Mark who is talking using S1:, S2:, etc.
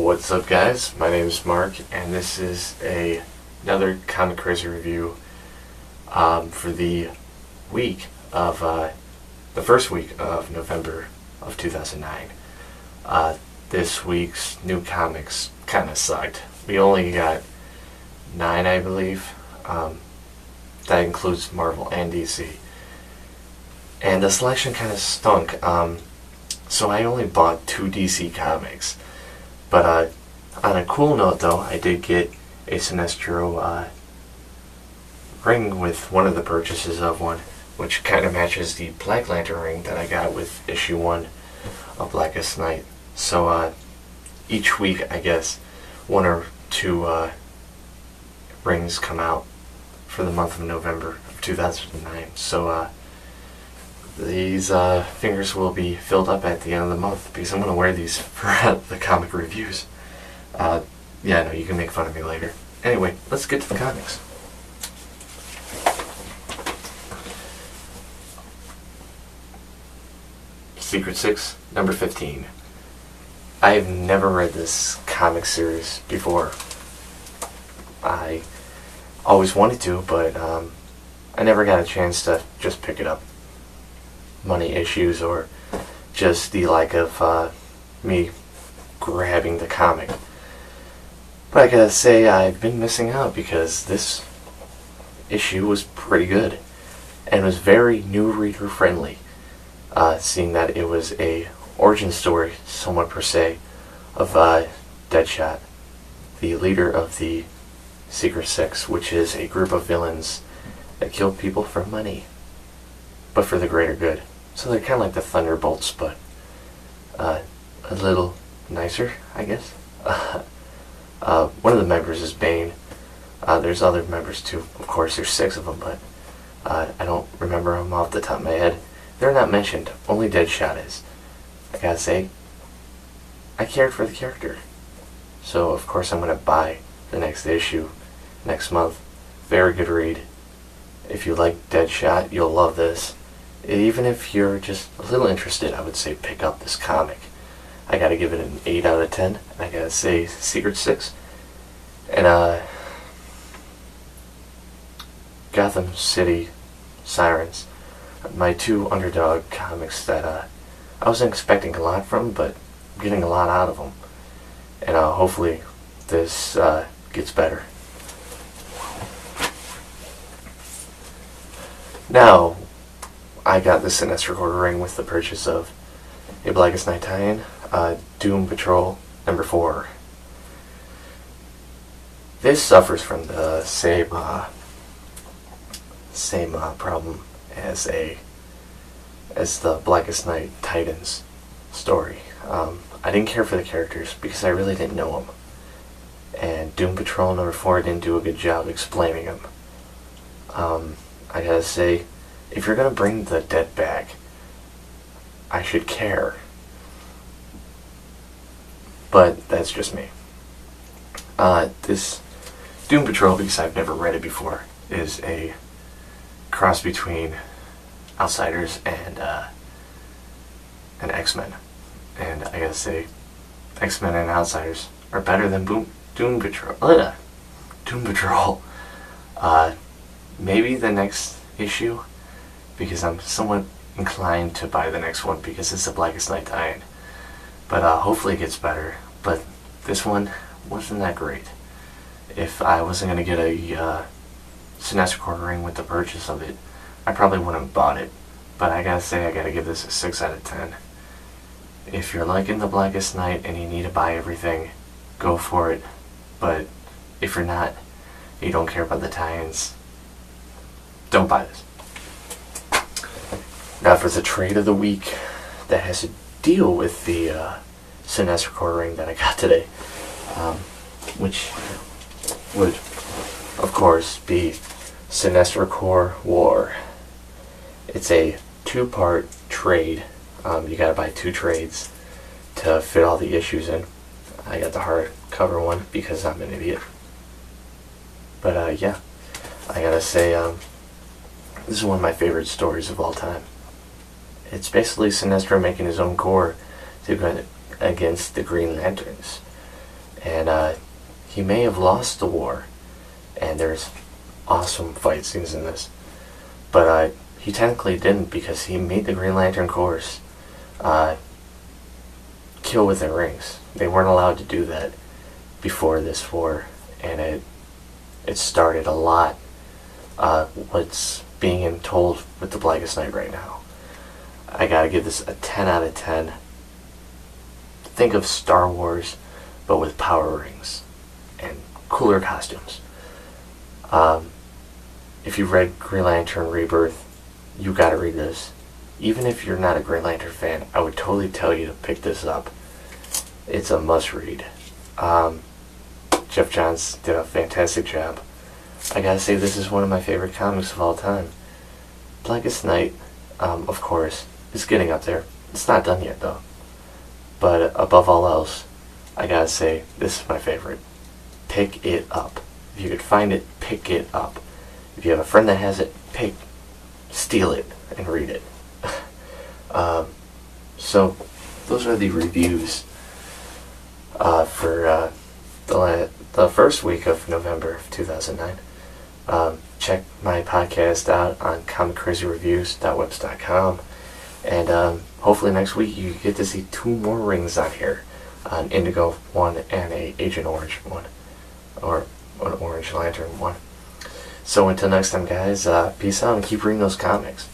S1: What's up, guys? My name is Mark, and this is another Comic Crazy review for the first week of November of 2009. This week's new comics kind of sucked. We only got 9, I believe. That includes Marvel and DC. And the selection kind of stunk. So I only bought 2 DC comics. But on a cool note, though, I did get a Sinestro ring with one of the purchases of one, which kind of matches the Black Lantern ring that I got with issue 1 of Blackest Night. So each week, I guess, 1 or 2 rings come out for the month of November of 2009. So these fingers will be filled up at the end of the month because I'm going to wear these for the comic reviews. Yeah, no, you can make fun of me later. Anyway, let's get to the comics. Secret 6, number 15. I've never read this comic series before. I always wanted to, but I never got a chance to just pick it up. Money issues or just the like of me grabbing the comic. But I gotta say, I've been missing out because this issue was pretty good and was very new reader friendly, seeing that it was a origin story, somewhat per se, of Deadshot, the leader of the Secret Six, which is a group of villains that kill people for money, but for the greater good. So they're kind of like the Thunderbolts, but a little nicer, I guess. One of the members is Bane. There's other members too. Of course, there's 6 of them, but I don't remember them off the top of my head. They're not mentioned. Only Deadshot is. I gotta say, I cared for the character. So, of course, I'm going to buy the next issue next month. Very good read. If you like Deadshot, you'll love this. Even if you're just a little interested, I would say pick up this comic. I gotta give it an 8 out of 10. And I gotta say Secret 6. And Gotham City Sirens. My 2 underdog comics that I wasn't expecting a lot from, but I'm getting a lot out of them. And hopefully this gets better. Now, I got the Sinestro ring with the purchase of a Blackest Night tie-in, Doom Patrol number 4. This suffers from the same problem as the Blackest Night Titans story. I didn't care for the characters because I really didn't know them, and Doom Patrol number 4 didn't do a good job explaining them. I gotta say, if you're gonna bring the dead back, I should care. But that's just me. This Doom Patrol, because I've never read it before, is a cross between Outsiders and X-Men. And I gotta say, X-Men and Outsiders are better than Doom Patrol. Doom Patrol. Maybe the next issue, because I'm somewhat inclined to buy the next one because it's the Blackest Night tie-in. But hopefully it gets better. But this one wasn't that great. If I wasn't going to get a Sinestro ring with the purchase of it, I probably wouldn't have bought it. But I gotta say, I gotta give this a 6 out of 10. If you're liking the Blackest Night and you need to buy everything, go for it. But if you're not, you don't care about the tie-ins, don't buy this. Now for the trade of the week that has to deal with the Sinestro ring that I got today, which would, of course, be Sinestro War. It's a 2-part trade. You gotta buy 2 trades to fit all the issues in. I got the hardcover one because I'm an idiot. But yeah, I gotta say, this is one of my favorite stories of all time. It's basically Sinestro making his own corps to go against the Green Lanterns. and he may have lost the war, and there's awesome fight scenes in this, but he technically didn't, because he made the Green Lantern Corps kill with their rings. They weren't allowed to do that before this war, and it started a lot what's being told with the Blackest Night right now. I gotta give this a 10 out of 10. Think of Star Wars, but with power rings and cooler costumes. If you've read Green Lantern Rebirth, you gotta read this. Even if you're not a Green Lantern fan, I would totally tell you to pick this up. It's a must-read. Jeff Johns did a fantastic job. I gotta say, this is one of my favorite comics of all time. Blackest Night, of course, is getting up there. It's not done yet, though. But above all else, I gotta say, this is my favorite. Pick it up. If you could find it, pick it up. If you have a friend that has it, steal it and read it. So, those are the reviews for the first week of November of 2009. Check my podcast out on comiccrazyreviews.webs.com, and hopefully next week you get to see 2 more rings on here, an Indigo one and a Agent Orange one, or an Orange Lantern one. So until next time, guys, peace out and keep reading those comics.